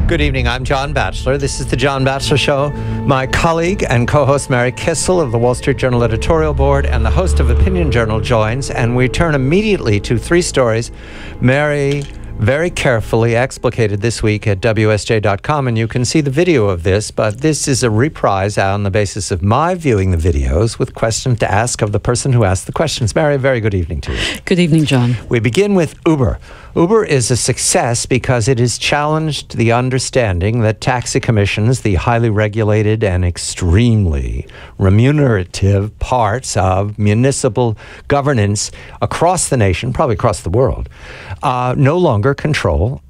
Good evening. I'm John Batchelor. This is the John Batchelor Show. My colleague and co-host Mary Kissel of the Wall Street Journal editorial board and the host of Opinion Journal joins, and we turn immediately to three stories Mary very carefully explicated this week at WSJ.com, and you can see the video of this, but this is a reprise on the basis of my viewing the videos with questions to ask of the person who asked the questions. Mary, a very good evening to you. Good evening, John. We begin with Uber. Uber is a success because it has challenged the understanding that taxi commissions, the highly regulated and extremely remunerative parts of municipal governance across the nation, probably across the world, no longer control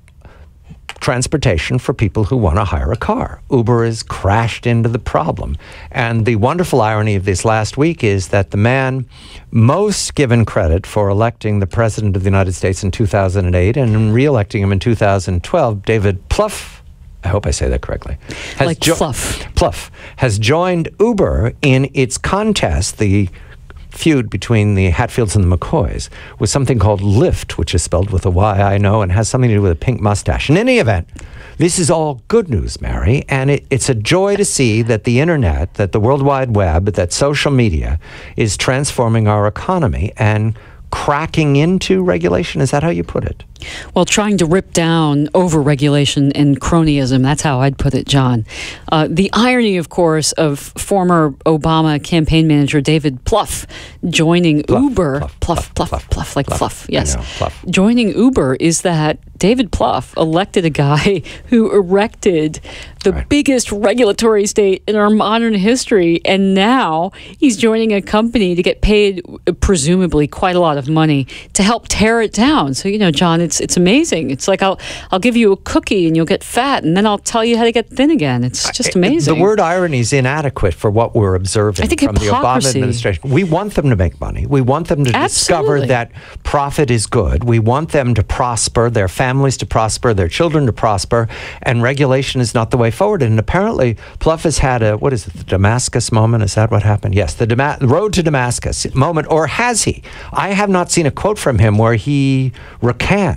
transportation for people who want to hire a car. Uber has crashed into the problem. And the wonderful irony of this last week is that the man most given credit for electing the President of the United States in 2008 and re-electing him in 2012, David Plouffe, I hope I say that correctly. Like Plouffe. Plouffe has joined Uber in its contest, the feud between the Hatfields and the McCoys, with something called Lyft, which is spelled with a Y, I know, and has something to do with a pink mustache. In any event, this is all good news, Mary, and it's a joy to see that the internet, that the World Wide Web, that social media is transforming our economy and cracking into regulation. Is that how you put it? Well, trying to rip down over-regulation and cronyism, that's how I'd put it, John. The irony, of course, of former Obama campaign manager David Plouffe joining Uber, Plouffe, like Fluff, yes. Plouffe. Joining Uber is that David Plouffe elected a guy who erected the biggest regulatory state in our modern history, and now he's joining a company to get paid, presumably, quite a lot of money to help tear it down. So, you know, John, it's amazing. It's like I'll give you a cookie and you'll get fat, and then I'll tell you how to get thin again. It's just amazing. The word irony is inadequate for what we're observing from the Obama administration. We want them to make money. We want them to discover that profit is good. We want them to prosper, their families to prosper, their children to prosper, and regulation is not the way forward. And apparently, Plouffe has had the Damascus moment? Is that what happened? Yes, the road to Damascus moment, or has he? I have not seen a quote from him where he recants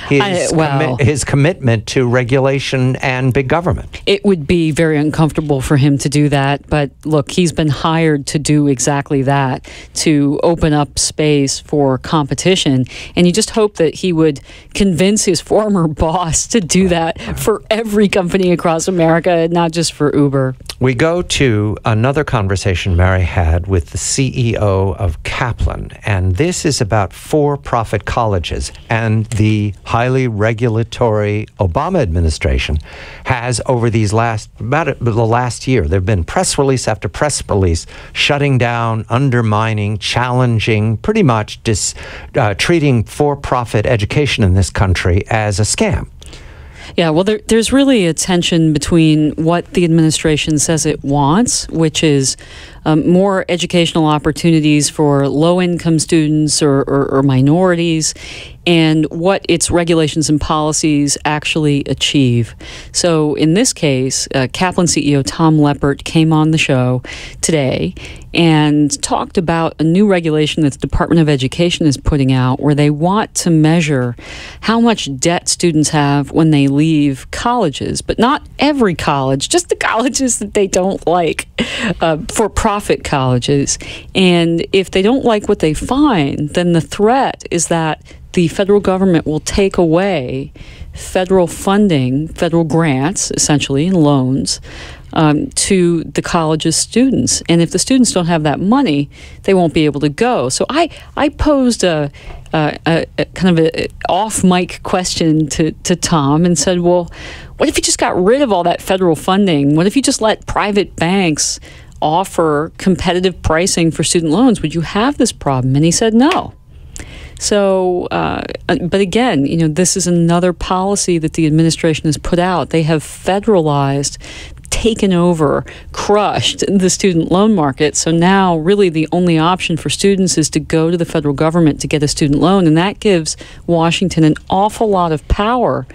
his commitment to regulation and big government. It would be very uncomfortable for him to do that, but look, he's been hired to do exactly that, to open up space for competition, and you just hope that he would convince his former boss to do that for every company across America, not just for Uber. We go to another conversation Mary had with the CEO of Kaplan, and this is about for-profit colleges. And the highly regulatory Obama administration has, over these about the last year, there have been press release after press release shutting down, undermining, challenging, pretty much treating for-profit education in this country as a scam. Yeah, well, there's really a tension between what the administration says it wants, which is more educational opportunities for low-income students or minorities, and what its regulations and policies actually achieve. So in this case, Kaplan CEO Tom Leppert came on the show today and talked about a new regulation that the Department of Education is putting out, where they want to measure how much debt students have when they leave colleges, but not every college, just the colleges that they don't like, for-profit colleges. And if they don't like what they find, then the threat is that the federal government will take away federal funding, federal grants, essentially, and loans, to the college's students. And if the students don't have that money, they won't be able to go. So I posed a kind of an off-mic question to Tom and said, well, what if you just got rid of all that federal funding? What if you just let private banks offer competitive pricing for student loans? Would you have this problem? And he said no. So, but again, you know, this is another policy that the administration has put out. They have federalized, taken over, crushed the student loan market. So now really the only option for students is to go to the federal government to get a student loan. And that gives Washington an awful lot of power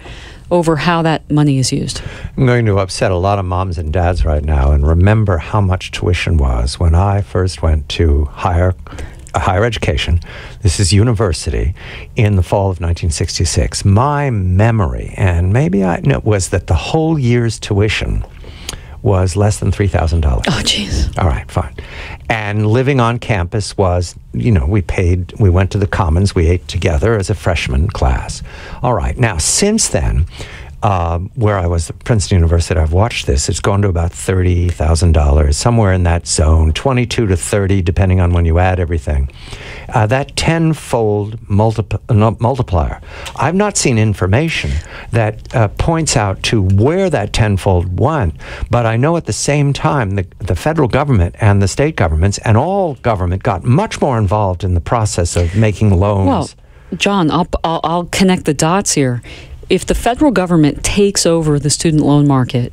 over how that money is used. I'm going to upset a lot of moms and dads right now and remember how much tuition was when I first went to higher higher education. This is university in the fall of 1966. My memory, and maybe I know, was that the whole year's tuition was less than $3,000. Oh, jeez. All right, fine. And living on campus was, we went to the Commons, we ate together as a freshman class. All right, now, since then, where I was at Princeton University, I've watched this. It's gone to about $30,000, somewhere in that zone, 22 to 30, depending on when you add everything. That tenfold multiplier. I've not seen information that points out to where that tenfold went, but I know at the same time the federal government and the state governments and all government got much more involved in the process of making loans. Well, John, I'll connect the dots here. If the federal government takes over the student loan market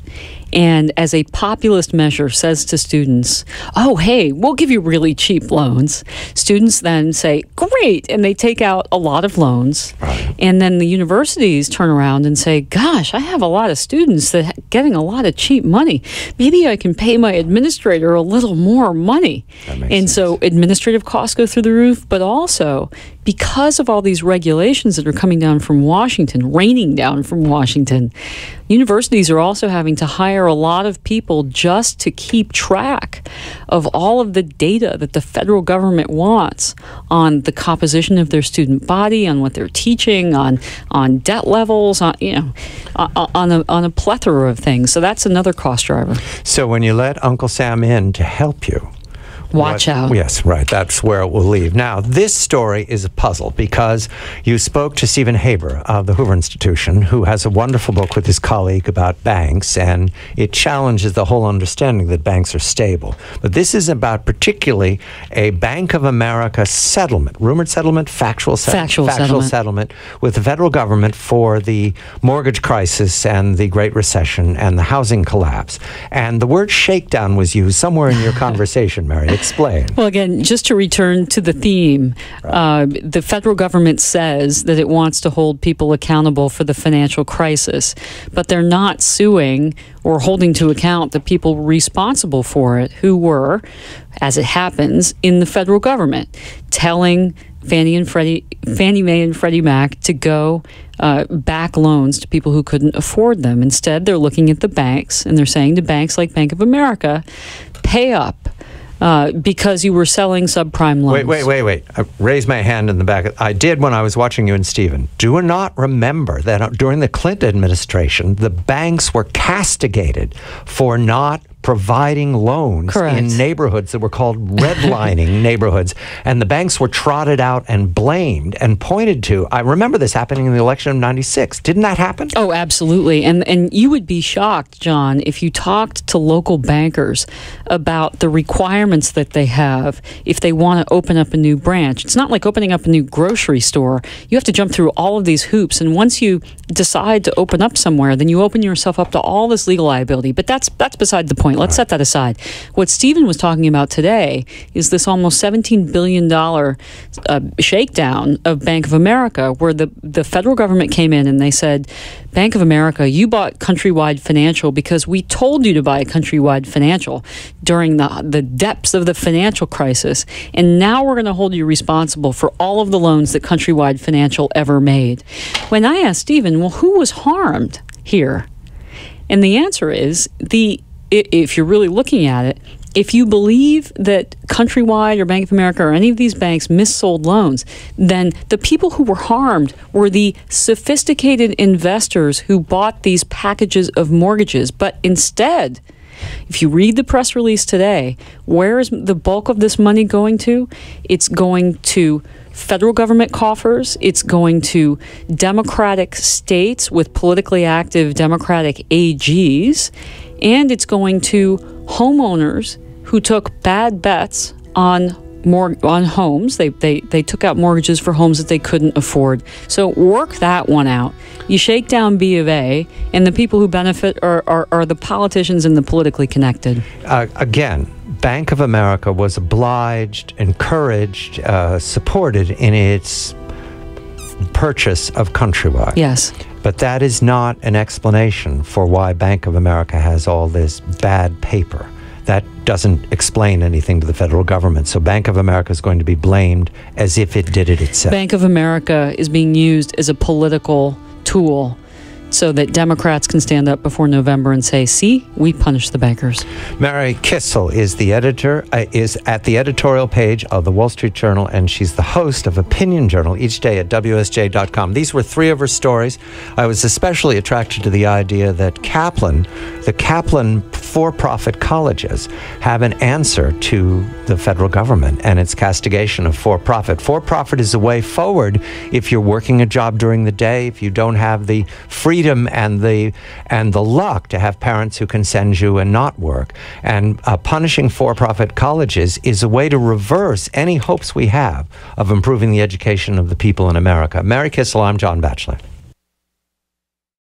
and as a populist measure says to students, oh, hey, we'll give you really cheap loans, students then say, great, and they take out a lot of loans. Right. And then the universities turn around and say, gosh, I have a lot of students that are getting a lot of cheap money. Maybe I can pay my administrator a little more money. And sense. So administrative costs go through the roof, but also because of all these regulations that are coming down from Washington, raining down from Washington, universities are also having to hire a lot of people just to keep track of all of the data that the federal government wants on the composition of their student body, on what they're teaching, on debt levels, on a plethora of things. So that's another cost driver. So when you let Uncle Sam in to help you, watch out. Yes, right. That's where it will leave. Now, this story is a puzzle because you spoke to Stephen Haber of the Hoover Institution, who has a wonderful book with his colleague about banks, and it challenges the whole understanding that banks are stable. But this is about particularly a Bank of America settlement, rumored settlement, factual settlement with the federal government for the mortgage crisis and the Great Recession and the housing collapse. And the word shakedown was used somewhere in your conversation, Mary. Explain. Well, again, just to return to the theme, right. The federal government says that it wants to hold people accountable for the financial crisis, but they're not suing or holding to account the people responsible for it, who were, as it happens, in the federal government, telling Fannie Mae and Freddie Mac to go back loans to people who couldn't afford them. Instead, they're looking at the banks, and they're saying to banks like Bank of America, pay up. Because you were selling subprime loans. Wait. I raised my hand in the back. I did when I was watching you and Stephen. Do not remember that during the Clinton administration, the banks were castigated for not providing loans Correct. In neighborhoods that were called redlining neighborhoods. And the banks were trotted out and blamed and pointed to. I remember this happening in the election of 96. Didn't that happen? Oh, absolutely. And you would be shocked, John, if you talked to local bankers about the requirements that they have if they want to open up a new branch. It's not like opening up a new grocery store. You have to jump through all of these hoops. And once you decide to open up somewhere, then you open yourself up to all this legal liability. But that's beside the point. Let's set that aside. What Stephen was talking about today is this almost $17 billion shakedown of Bank of America, where the federal government came in and they said, Bank of America, you bought Countrywide Financial because we told you to buy Countrywide Financial during the depths of the financial crisis, and now we're going to hold you responsible for all of the loans that Countrywide Financial ever made. When I asked Stephen, well, who was harmed here? And the answer is, if you're really looking at it, if you believe that Countrywide or Bank of America or any of these banks missold loans, then the people who were harmed were the sophisticated investors who bought these packages of mortgages. But instead, if you read the press release today, where is the bulk of this money going to? It's going to federal government coffers. It's going to Democratic states with politically active Democratic AGs. And it's going to homeowners who took bad bets on homes. They took out mortgages for homes that they couldn't afford. So work that one out. You shake down B of A, and the people who benefit are the politicians and the politically connected. Again, Bank of America was obliged, encouraged, supported in its purchase of Countrywide. Yes. But that is not an explanation for why Bank of America has all this bad paper. That doesn't explain anything to the federal government. So Bank of America is going to be blamed as if it did it itself. Bank of America is being used as a political tool so that Democrats can stand up before November and say, see, we punished the bankers. Mary Kissel is the editor, is at the editorial page of the Wall Street Journal, and she's the host of Opinion Journal each day at WSJ.com. These were three of her stories. I was especially attracted to the idea that the Kaplan for-profit colleges have an answer to the federal government and its castigation of for-profit. For-profit is a way forward if you're working a job during the day, if you don't have the freedom and the luck to have parents who can send you and not work. And punishing for-profit colleges is a way to reverse any hopes we have of improving the education of the people in America. Mary Kissel, I'm John Batchelor.